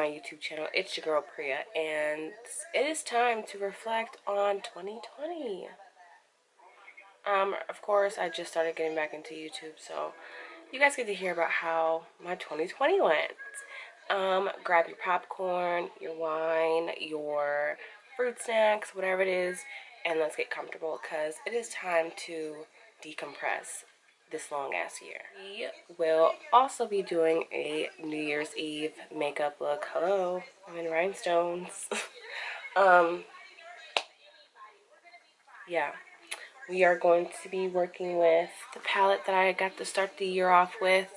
my YouTube channel. It's your girl Priya, and it is time to reflect on 2020. Of course, I just started getting back into YouTube, so you guys get to hear about how my 2020 went. Grab your popcorn, your wine, your fruit snacks, whatever it is, and let's get comfortable because it is time to decompress this long ass year. We will also be doing a New Year's Eve makeup look. Hello, I'm in rhinestones. um, yeah, we are going to be working with the palette that I got to start the year off with,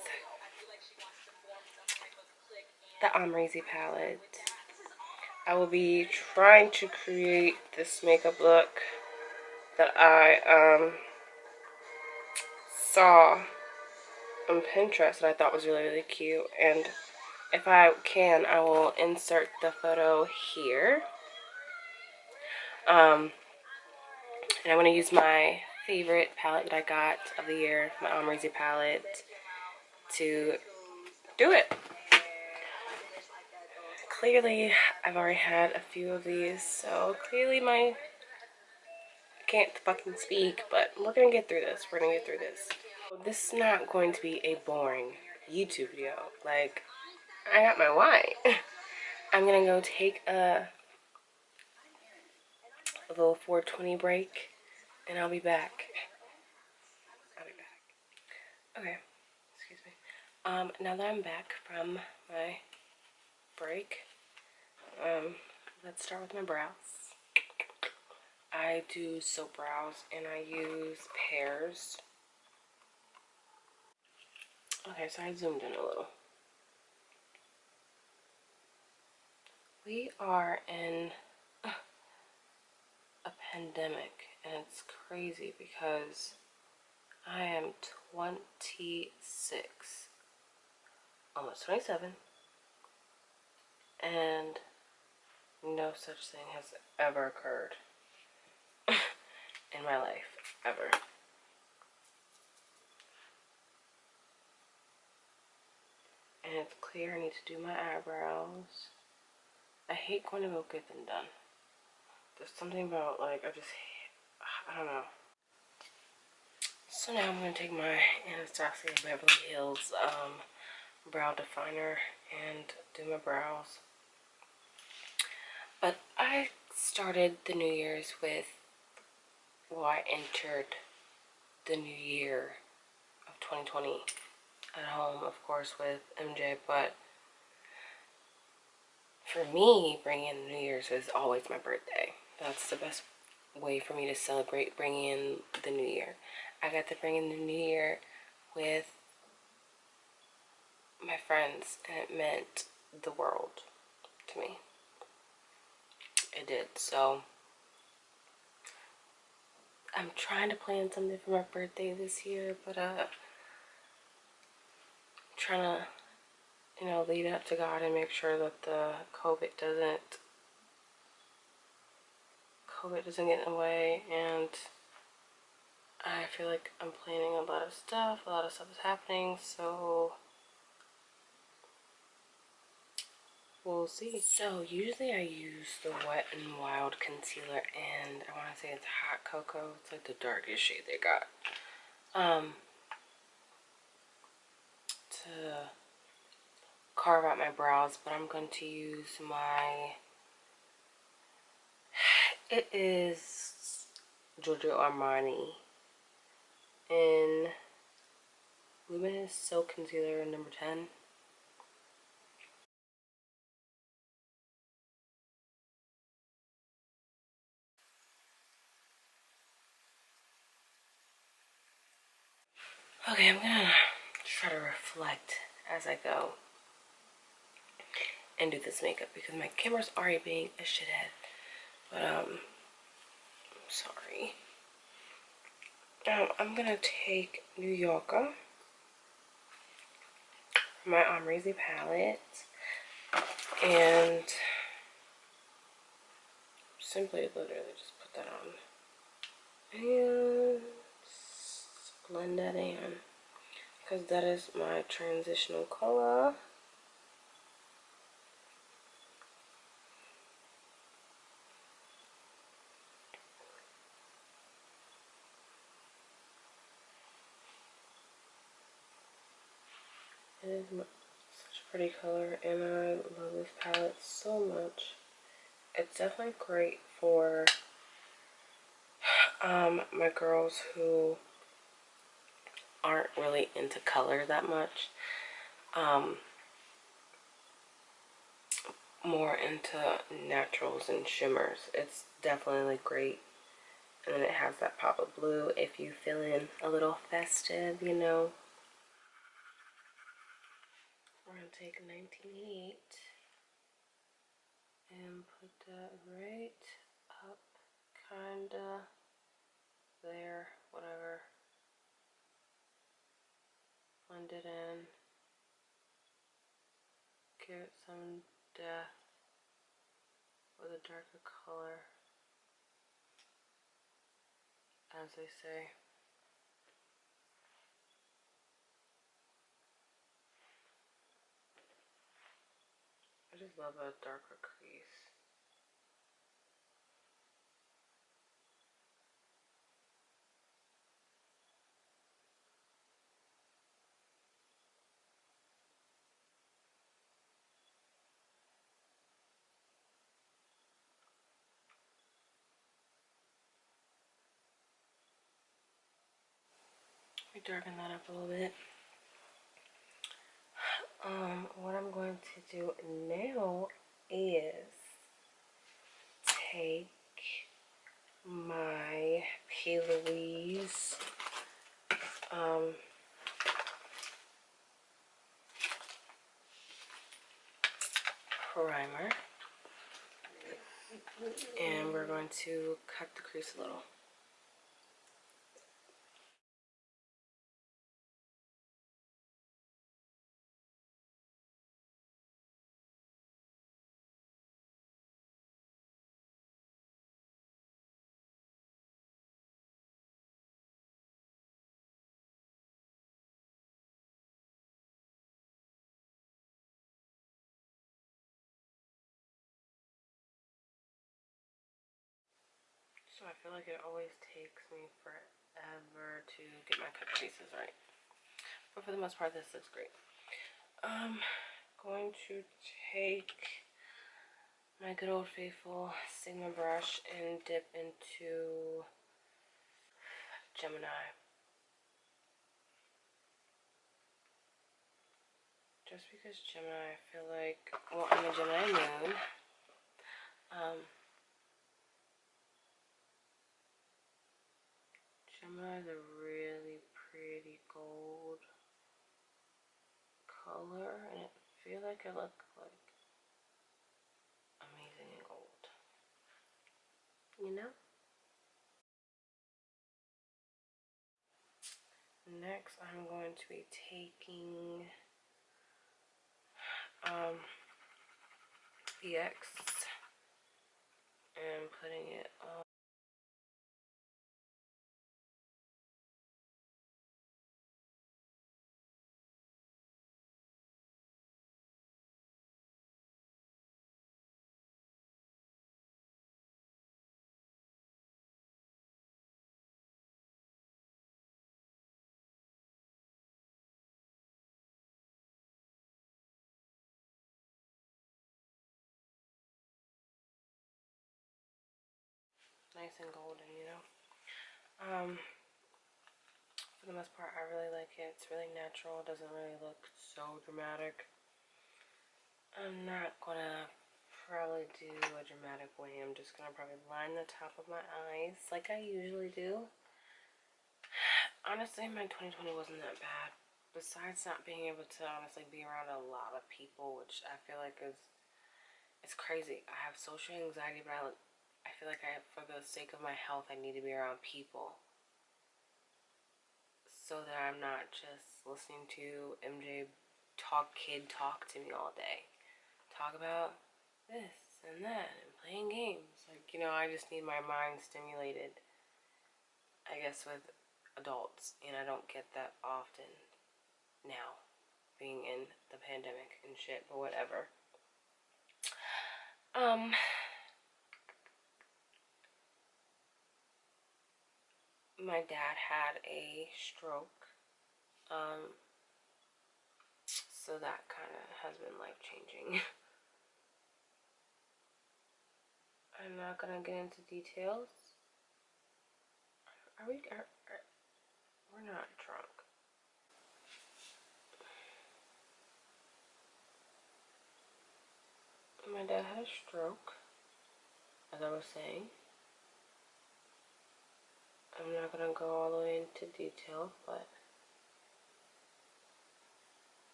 the Amrezy palette. I will be trying to create this makeup look that I saw on Pinterest that I thought was really cute, and if I can, I will insert the photo here. And I'm going to use my favorite palette that I got of the year, my Amrezy palette, to do it. Clearly, I've already had a few of these, so clearly I can't fucking speak, but we're going to get through this. We're going to get through this. This is not going to be a boring YouTube video. Like, I got my wine. I'm going to go take a little 420 break, and I'll be back. Okay, excuse me. Now that I'm back from my break, let's start with my brows. I do soap brows, and I use Pears. Okay, so I zoomed in a little. We are in a pandemic, and it's crazy because I am 26, almost 27, and no such thing has ever occurred in my life, ever. And it's clear I need to do my eyebrows. I hate going to go get them done. There's something about, like, I don't know. So now I'm going to take my Anastasia Beverly Hills brow definer and do my brows. But I started the New Year's with, well, I entered the new year of 2020 at home, of course, with MJ, but for me, bringing in New Year's is always my birthday. That's the best way for me to celebrate bringing in the new year. I got to bring in the new year with my friends, and it meant the world to me. It did. So I'm trying to plan something for my birthday this year, but trying to, you know, lead up to God and make sure that the COVID doesn't get in the way. And I feel like I'm planning a lot of stuff is happening, so we'll see. So usually I use the Wet n Wild concealer, and I want to say it's Hot Cocoa. It's like the darkest shade they got. To carve out my brows, but I'm going to use it is Giorgio Armani in Luminous Silk Concealer number 10. Okay, I'm gonna try to reflect as I go and do this makeup because my camera's already being a shithead. But I'm sorry. I'm gonna take New Yorker, my Amrezy palette, and simply literally just put that on and blend that in because that is my transitional color. It is such a pretty color, and I love this palette so much. It's definitely great for my girls who aren't really into color that much. More into naturals and shimmers. It's definitely great. And then it has that pop of blue if you feeling a little festive, you know. We're gonna take 1988 and put that right up, kinda there, whatever. Blend it in. Give it some depth with a darker color, as they say. I just love a darker crease. We darken that up a little bit. What I'm going to do now is take my P. Louise primer, and we're going to cut the crease a little. So I feel like it always takes me forever to get my cut creases right. But for the most part, this looks great. Going to take my good old faithful Sigma brush and dip into Gemini. Just because Gemini, I feel like, well, I'm a Gemini moon. Gemini is a really pretty gold color, and I feel like I look like amazing in gold. You know? Next, I'm going to be taking EX and putting it on. Nice and golden, you know? For the most part, I really like it. It's really natural. It doesn't really look so dramatic. I'm not gonna probably do a dramatic way. I'm just gonna probably line the top of my eyes like I usually do. Honestly, my 2020 wasn't that bad. Besides not being able to honestly be around a lot of people, which I feel like it's crazy. I have social anxiety, but I feel like for the sake of my health, I need to be around people so that I'm not just listening to MJ talk to me all day. Talk about this and that and playing games. Like, you know, I just need my mind stimulated, I guess, with adults, and I don't get that often now, being in the pandemic and shit, but whatever. My dad had a stroke So that kind of has been life changing. I'm not gonna get into details. We're not drunk. My dad had a stroke, as I was saying. I'm not gonna go all the way into detail, but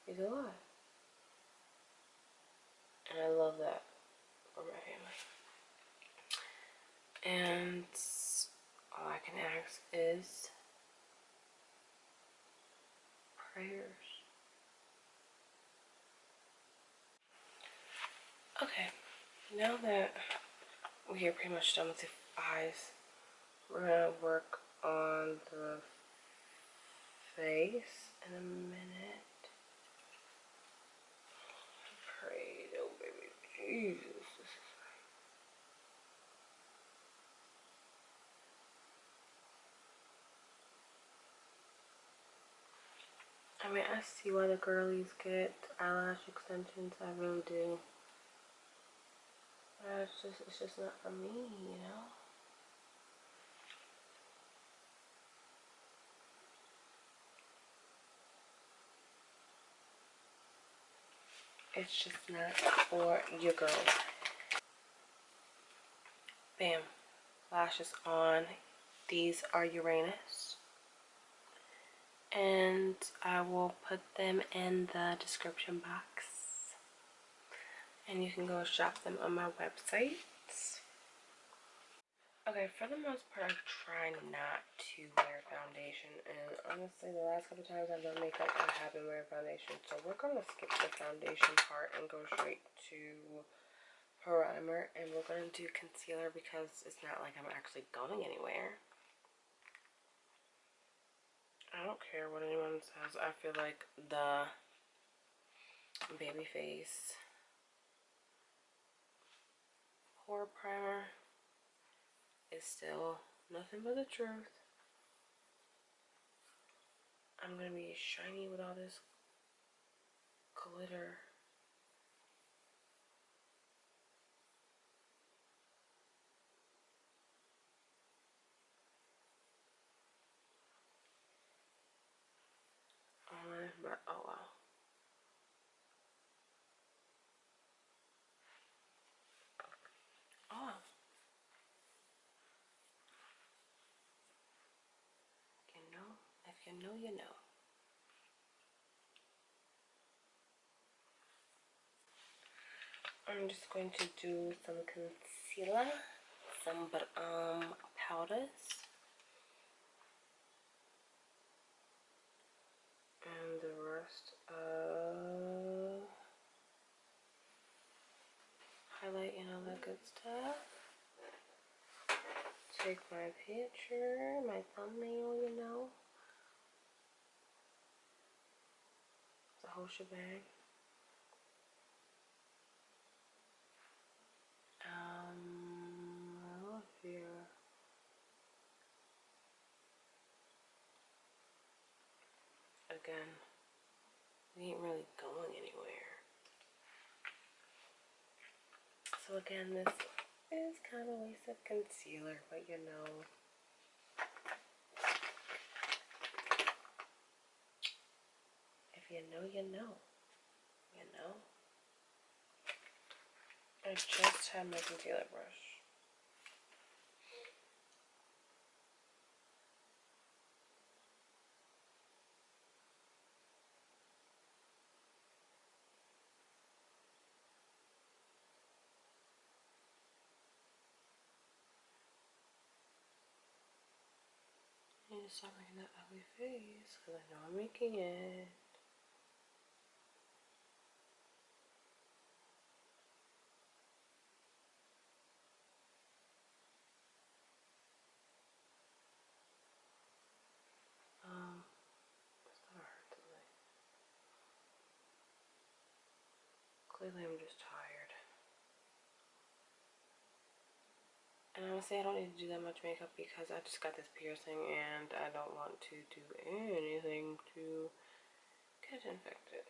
he's alive. And I love that for my family. And all I can ask is prayers. Okay, now that we are pretty much done with the eyes, we're gonna work on the face in a minute. Prayed, oh baby, Jesus. I mean, I see why the girlies get eyelash extensions. I really do. But it's just not for me, you know? It's just not for your girl. Bam. Lashes on. These are Uranus. And I will put them in the description box. And you can go shop them on my website. Okay, for the most part, I try not to wear foundation. And honestly, the last couple times I've done makeup, I have been wearing foundation. So we're going to skip the foundation part and go straight to primer. And we're going to do concealer because it's not like I'm actually going anywhere. I don't care what anyone says. I feel like the Babyface pore primer is still nothing but the truth. I'm gonna be shiny with all this glitter. On, but oh well. Oh, you know, if you know, you know. I'm just going to do some concealer, some powders, and the rest of highlight and all that good stuff. Take my picture, my thumbnail, you know, the whole shebang. Here. Again, we ain't really going anywhere. So again, this is kind of a waste of concealer, but you know. If you know, you know. You know? I just had my concealer brush. I need to stop making that ugly face because I know I'm making it. It's not hurt today. Clearly, I'm just tired. And honestly, I don't need to do that much makeup because I just got this piercing and I don't want to do anything to get infected.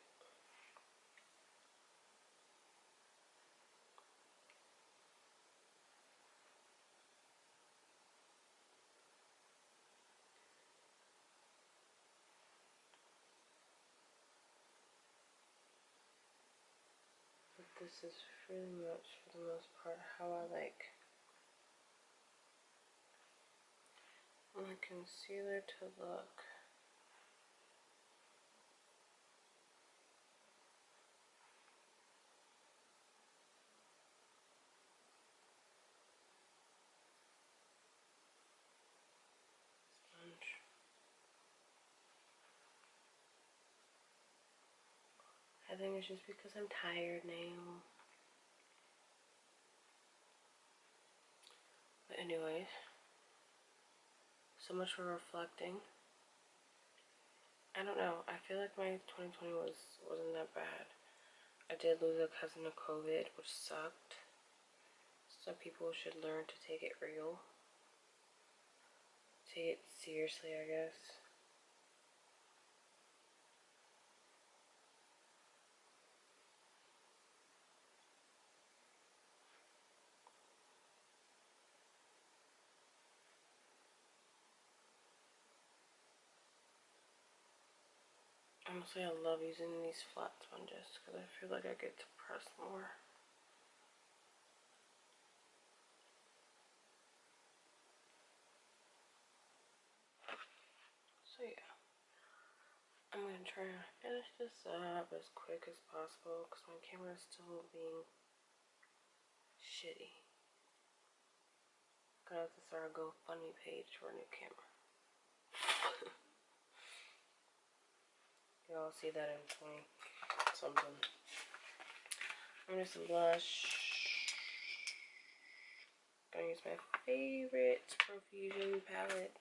this is really much, for the most part, how I like my concealer to look. Sponge. I think it's just because I'm tired now. But anyways, so much for reflecting. I don't know. I feel like my 2020 wasn't that bad. I did lose a cousin to COVID, which sucked. So people should learn to take it real. Take it seriously, I guess. Honestly, I love using these flat sponges because I feel like I get to press more. So yeah, I'm gonna try to finish this up as quick as possible because my camera is still being shitty. Gonna have to start a GoFundMe page for a new camera. Y'all see that in 20 something. I'm gonna use some blush. Gonna use my favorite Profusion palette.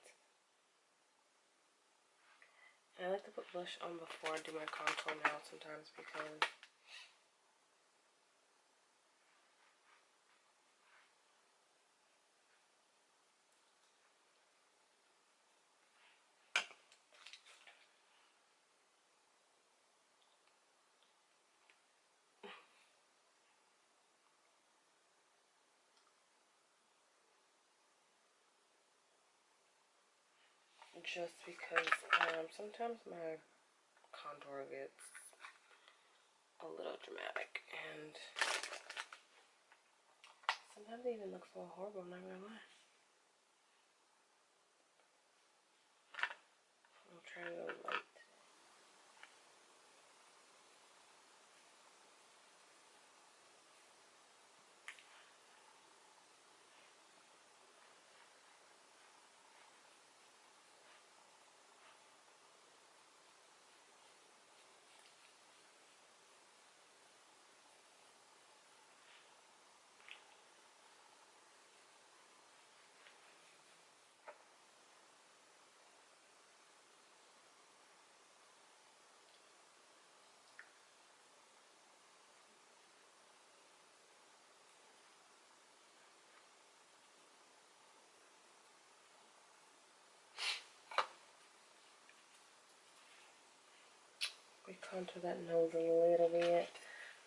And I like to put blush on before I do my contour now sometimes because sometimes my contour gets a little dramatic and sometimes it even looks a little horrible, I'm not gonna lie. I'll try to go light. We contour that nose a little bit.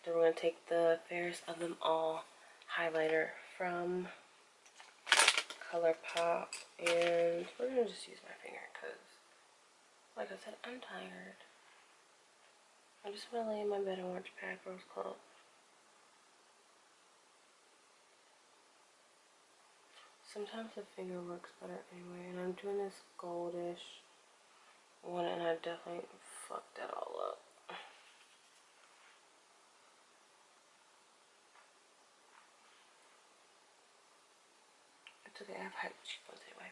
Then we're gonna take the Fairest of Them All highlighter from ColourPop, and we're gonna just use my finger because, like I said, I'm tired. I just want to lay in my bed and watch Bad Girls Club. Sometimes the finger works better anyway, and I'm doing this goldish one, and I definitely fucked that all up. It's okay, I have high cheekbones anyway.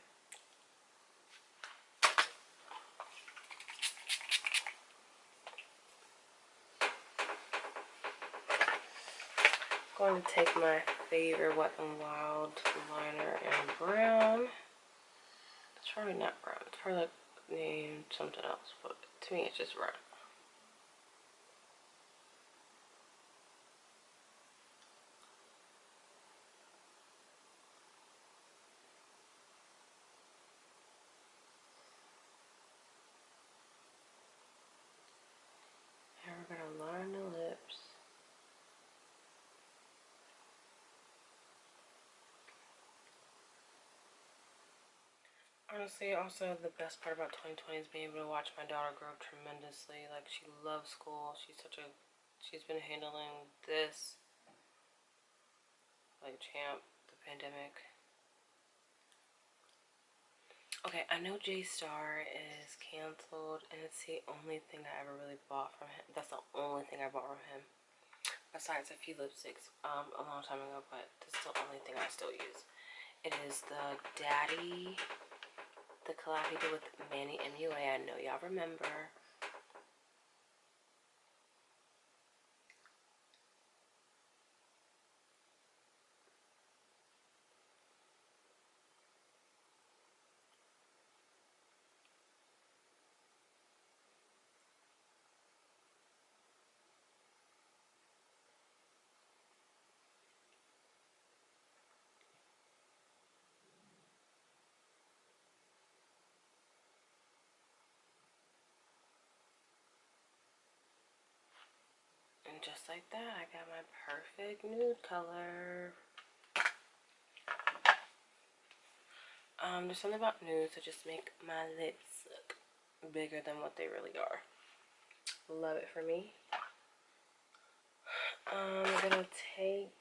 I'm going to take my favorite Wet n Wild liner in brown. It's probably not brown. It's probably like named something else, but to me it's just brown. And we're gonna line the lips. Honestly, also the best part about 2020 is being able to watch my daughter grow tremendously. Like, she loves school. She's been handling this like champ, the pandemic. Okay, I know J-Star is canceled, and it's the only thing I ever really bought from him. That's the only thing I bought from him, besides a few lipsticks a long time ago, but this is the only thing I still use. It is the Daddy, the collab he did with Manny MUA. I know y'all remember. And just like that, I got my perfect nude color. There's something about nudes that just make my lips look bigger than what they really are. Love it for me. I'm gonna take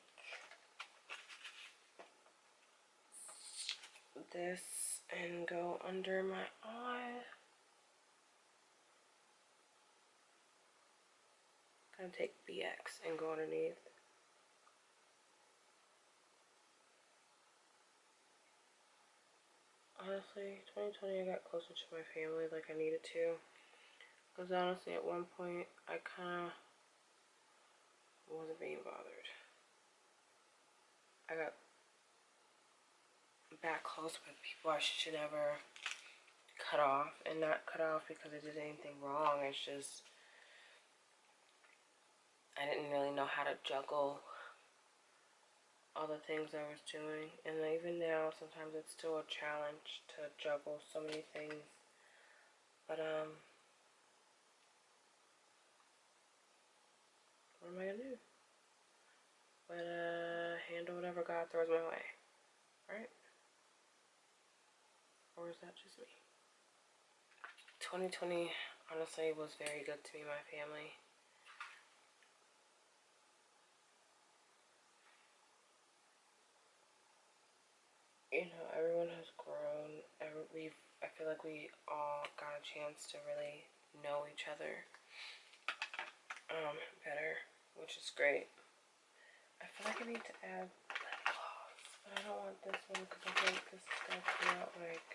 this and go under my eye. Gonna take BX and go underneath. Honestly, 2020 I got closer to my family like I needed to. Because honestly, at one point, I kind of wasn't being bothered. I got back close with people I should never cut off. And not cut off because I did anything wrong. It's just, I didn't really know how to juggle all the things I was doing. And even now, sometimes it's still a challenge to juggle so many things. But, what am I gonna do? But, handle whatever God throws my way. Right? Or is that just me? 2020, honestly, was very good to me and my family. You know, everyone has grown. I feel like we all got a chance to really know each other better, which is great. I feel like I need to add lip gloss, but I don't want this one because I think this is going to come out like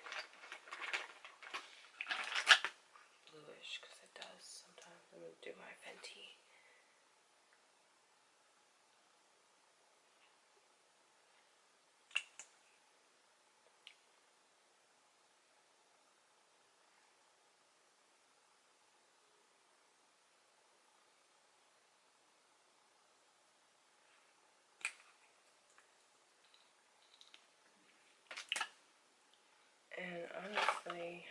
bluish, because it does sometimes. I'm going to do my Fenty. And honestly,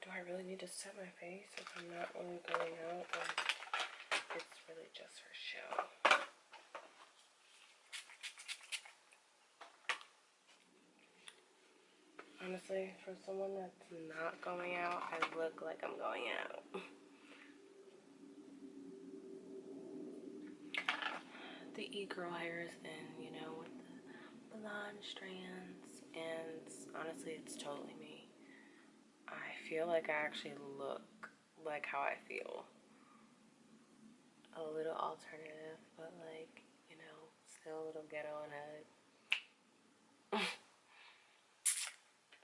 do I really need to set my face if I'm not really going out? Or it's really just for show. Honestly, for someone that's not going out, I look like I'm going out. The e-girl hair is in, you know, with the blonde strands, and honestly, it's totally me. I feel like I actually look like how I feel. A little alternative, but like, you know, still a little ghetto and hood.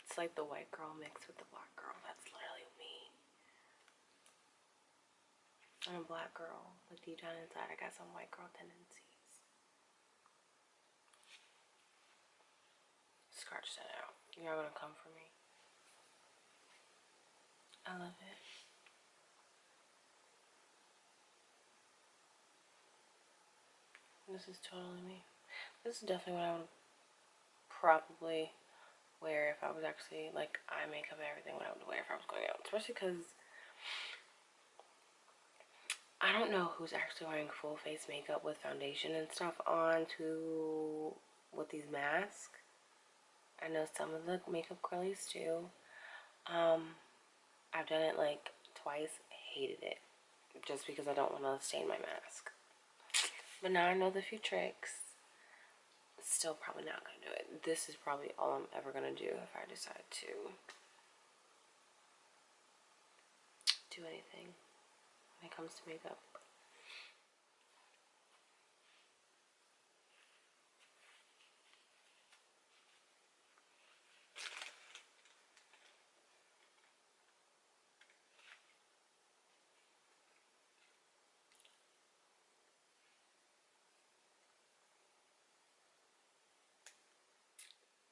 It's like the white girl mixed with the black girl. That's literally me. I'm a black girl, but deep down inside, I got some white girl tendencies. Scratch that out. You're gonna come for me. I love it. This is totally me. This is definitely what I would probably wear if I was actually, like, eye makeup and everything, what I would wear if I was going out. Especially because I don't know who's actually wearing full face makeup with foundation and stuff on with these masks. I know some of the makeup girlies do. I've done it like twice, hated it. Just because I don't want to stain my mask. But now I know the few tricks. Still probably not gonna do it. This is probably all I'm ever gonna do if I decide to do anything when it comes to makeup.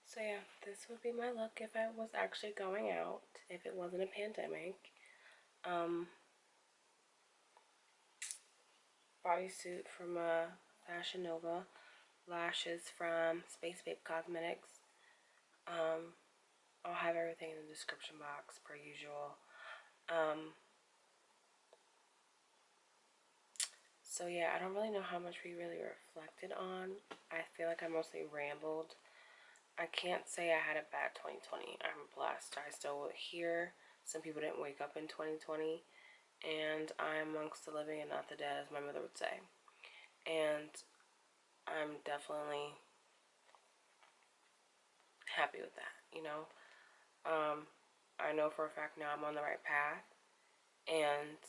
So yeah, this would be my look if I was actually going out, if it wasn't a pandemic. Bodysuit from FashionNova. Lashes from Space Babe Cosmetics. I'll have everything in the description box per usual. So yeah, I don't really know how much we really reflected on. I feel like I mostly rambled. I can't say I had a bad 2020. I'm blessed. I still here. Some people didn't wake up in 2020. And I'm amongst the living and not the dead, as my mother would say. And I'm definitely happy with that, you know. I know for a fact now I'm on the right path. And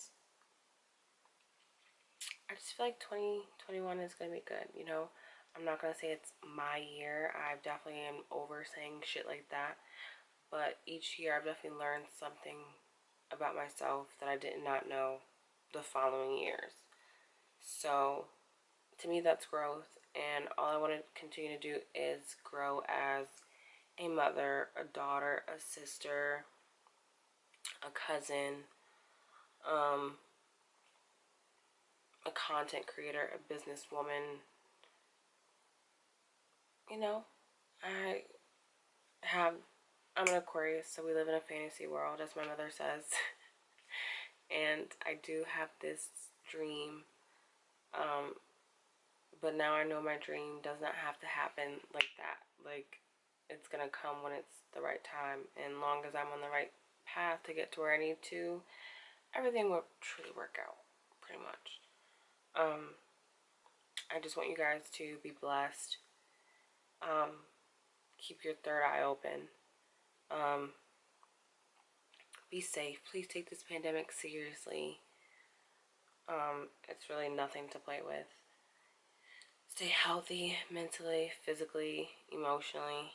I just feel like 2021 is going to be good, you know. I'm not going to say it's my year. I definitely am over saying shit like that. But each year I've definitely learned something about myself that I did not know the following years. So to me that's growth, and all I want to continue to do is grow as a mother, a daughter, a sister, a cousin, a content creator, a businesswoman. You know, I'm an Aquarius, so we live in a fantasy world, as my mother says. And I do have this dream, but now I know my dream does not have to happen like that. Like, it's gonna come when it's the right time, and long as I'm on the right path to get to where I need to, everything will truly work out, pretty much. I just want you guys to be blessed. Keep your third eye open. Be safe. Please take this pandemic seriously. It's really nothing to play with. Stay healthy mentally, physically, emotionally.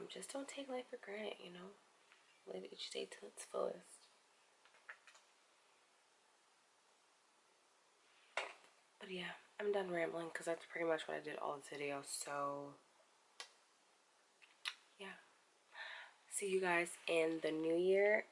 Just don't take life for granted, you know. Live each day to its fullest. But yeah, I'm done rambling because that's pretty much what I did all this video. So yeah, see you guys in the new year,